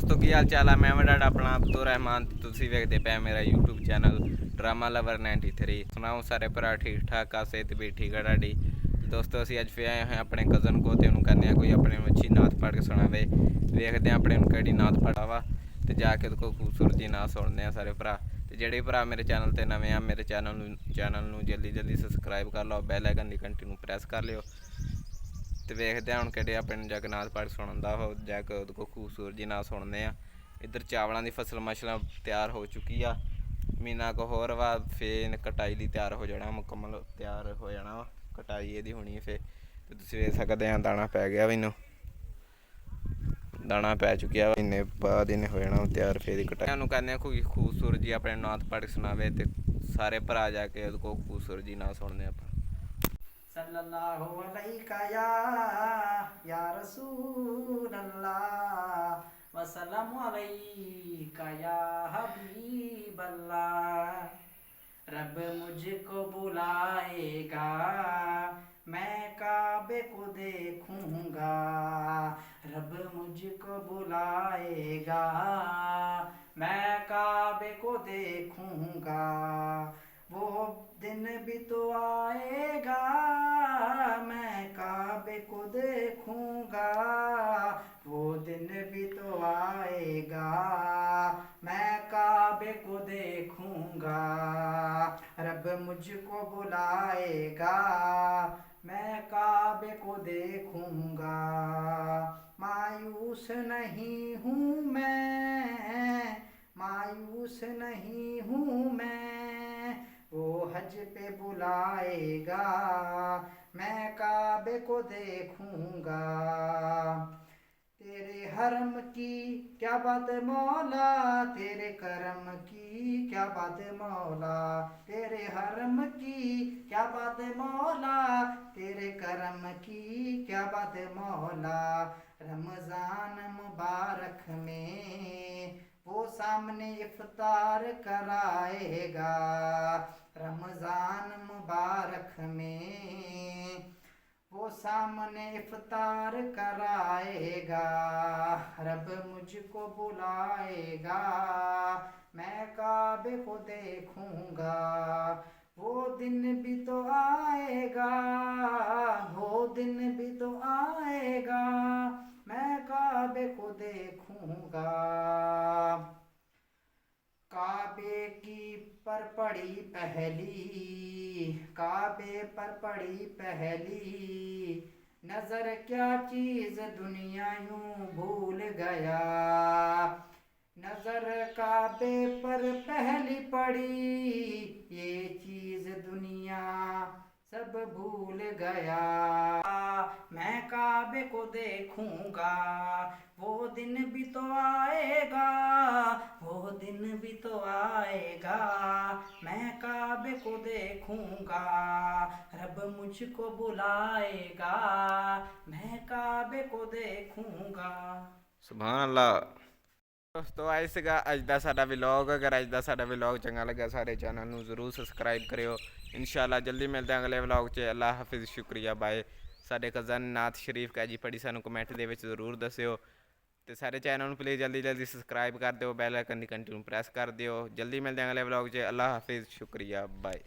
ਦੋਸਤੋ ਕੀ ਹਾਲ ਚਾਲ ਆ। ਮੈਂ ਤੁਹਾਡਾ ਆਪਣਾ ਅਬਦੁਲ ਰਹਿਮਾਨ ਤੇ ਤੁਸੀਂ ਵੇਖਦੇ ਪਏ ਮੇਰਾ YouTube ਚੈਨਲ ਡਰਾਮਾ ਲਵਰ 93। ਸੁਣਾਓ ਸਾਰੇ ਭਰਾ ਠੀਕ ਠਾਕ ਆ, ਸਿਹਤ ਵੀ ਠੀਕ ਆ ਤੁਹਾਡੀ। ਦੋਸਤੋ ਅਸੀਂ ਅੱਜ ਫਿਰ ਆਏ ਹੋਏ ਆਪਣੇ ਕਜ਼ਨ ਕੋ ਤੇ ਉਹਨੂੰ ਕਹਿੰਦੇ ਆ ਕੋਈ ਆਪਣੇ ਅੱਛੀ ਨਾਤ ਪੜ੍ਹ ਕੇ ਸੁਣਾਵੇ। ਵੇਖਦੇ ਆ ਆਪਣੇ ਨੂੰ ਕਿਹੜੀ ਨਾਤ ਪੜ੍ਹਾ ਵਾ ਤੇ ਜਾ ਕੇ ਉਹਦੇ ਕੋਲ ਖੂਬਸੂਰਤ ਜੀ ਨਾਤ ਸੁਣਦੇ ਆ ਸਾਰੇ ਭਰਾ। ਤੇ ਜਿਹੜੇ ਭਰਾ ਮੇਰੇ ਚੈਨਲ ਤੇ ਨਵੇਂ ਆ ਮੇਰੇ ਚੈਨਲ ਨੂੰ ਜਲਦੀ ਸਬਸਕ੍ਰਾਈਬ ਕਰ ਲਓ, ਬੈਲ ਆਈਕਨ ਦੀ ਘੰਟੀ ਨੂੰ ਪ੍ਰੈਸ ਕਰ ਲਿਓ। ਤੇ ਵੇਖਦੇ ਹਾਂ ਹੁਣ ਕਿਹੜੇ ਆਪਣੇ ਨੂੰ ਜਗਨਾਥ ਪੜ੍ਹ ਸੁਣਦਾ ਉਹ ਜਾ ਕੇ ਉਹਦੇ ਕੋਲ ਖੂਬਸੂਰਤ ਜੀ ਨਾਲ ਸੁਣਦੇ ਆ। ਇੱਧਰ ਚਾਵਲਾਂ ਦੀ ਫਸਲ ਮਸ਼ਲਾਂ ਤਿਆਰ ਹੋ ਚੁੱਕੀ ਆ, ਮਹੀਨਾ ਕੁ ਹੋਰ ਵਾ ਫੇਰ ਕਟਾਈ ਲਈ ਤਿਆਰ ਹੋ ਜਾਣਾ, ਮੁਕੰਮਲ ਤਿਆਰ ਹੋ ਜਾਣਾ ਵਾ। ਕਟਾਈ ਇਹਦੀ ਹੋਣੀ ਫੇਰ ਤੇ ਤੁਸੀਂ ਵੇਖ ਸਕਦੇ ਆ ਦਾਣਾ ਪੈ ਗਿਆ ਮੈਨੂੰ, ਦਾਣਾ ਪੈ ਚੁੱਕਿਆ ਵਾ, ਮਹੀਨੇ ਬਾਅਦ ਇਹਨੇ ਹੋ ਜਾਣਾ ਤਿਆਰ। ਫੇਰ ਦੀ ਕਟਾਈ ਨੂੰ ਕਹਿੰਦੇ ਆ ਕੋਈ ਖੂਬਸੂਰਤ ਜੀ ਆਪਣੇ ਨਾਥ ਪੜ੍ਹ ਸੁਣਾਵੇ ਤੇ ਸਾਰੇ ਭਰਾ ਜਾ ਕੇ ਉਹਦੇ ਕੋਲ ਖੂਬਸੂਰਤ ਜੀ ਨਾਲ ਸੁਣਦੇ ਆਪਾਂ। सल्लल्लाहु अलैका या रसूल अल्लाह वसल्लम अलैका या हबीब अल्लाह। रब मुझको बुलाएगा मैं काबे को देखूंगा, रब मुझको बुलाएगा मैं काबे को देखूंगा। वो दिन भी तो आएगा मैं काबे को देखूंगा, वो दिन भी तो आएगा मैं काबे को देखूंगा। रब मुझको बुलाएगा मैं काबे को देखूंगा। मायूस नहीं हूँ मैं, मायूस नहीं हूँ मैं, वो हज पे बुलाएगा मैं काबे को देखूंगा। तेरे हरम की क्या बात मौला, तेरे करम की क्या बात मौला, तेरे हरम की क्या बात मौला, तेरे करम की क्या बात मौला। रमज़ान मुबारक में वो सामने इफ्तार कराएगा, रमज़ान मुबारक में वो सामने इफ्तार कराएगा। रब मुझको बुलाएगा मैं काबे को देखूंगा, वो दिन भी तो आएगा, वो दिन भी तो आएगा मैं काबे को देखूंगा। काबे की पर पड़ी पहली, काबे पर पड़ी पहली नजर क्या चीज दुनिया यूं भूल गया। नजर काबे पर पहली पड़ी ये चीज दुनिया सब भूल गया। मैं काबे को देखूंगा वो दिन भी तो आएगा, वो दिन भी तो आएगा मैं काबे को देखूंगा। रब मुझको बुलाएगा मैं काबे को देखूंगा। ਸੁਭਾਨ ਅੱਲਾਹ। ਦੋਸਤੋ ਆਏ ਸੀਗਾ ਅੱਜ ਦਾ ਸਾਡਾ ਵਲੌਗ। ਅਗਰ ਅੱਜ ਦਾ ਸਾਡਾ ਵਲੌਗ ਚੰਗਾ ਲੱਗਾ ਸਾਰੇ ਚੈਨਲ ਨੂੰ ਜ਼ਰੂਰ ਸਬਸਕ੍ਰਾਈਬ ਕਰਿਓ। ਇਨਸ਼ਾਅੱਲਾ ਜਲਦੀ ਮਿਲਦੇ ਹਾਂ ਅਗਲੇ ਵਲੌਗ 'ਚ। ਅੱਲਾ ਹਾਫਿਜ਼, ਸ਼ੁਕਰੀਆ, ਬਾਏ। ਸਾਡੇ ਕਜ਼ਨ ਨਾਥ ਸ਼ਰੀਫ ਕਾ ਜੀ ਪੜ੍ਹੀ ਸਾਨੂੰ ਕਮੈਂਟ ਦੇ ਵਿੱਚ ਜ਼ਰੂਰ ਦੱਸਿਓ ਤੇ ਸਾਰੇ ਚੈਨਲ ਨੂੰ ਪਲੀਜ਼ ਜਲਦੀ ਸਬਸਕ੍ਰਾਈਬ ਕਰ ਦਿਓ, ਬੈਲ ਆਈਕਨ ਦੀ ਘੰਟੀ ਨੂੰ ਪ੍ਰੈਸ ਕਰ ਦਿਓ। ਜਲਦੀ ਮਿਲਦੇ ਹਾਂ ਅਗਲੇ ਵਲੌਗ 'ਚ। ਅੱਲਾ ਹਾਫਿਜ਼, ਸ਼ੁਕਰੀਆ, ਬਾਏ।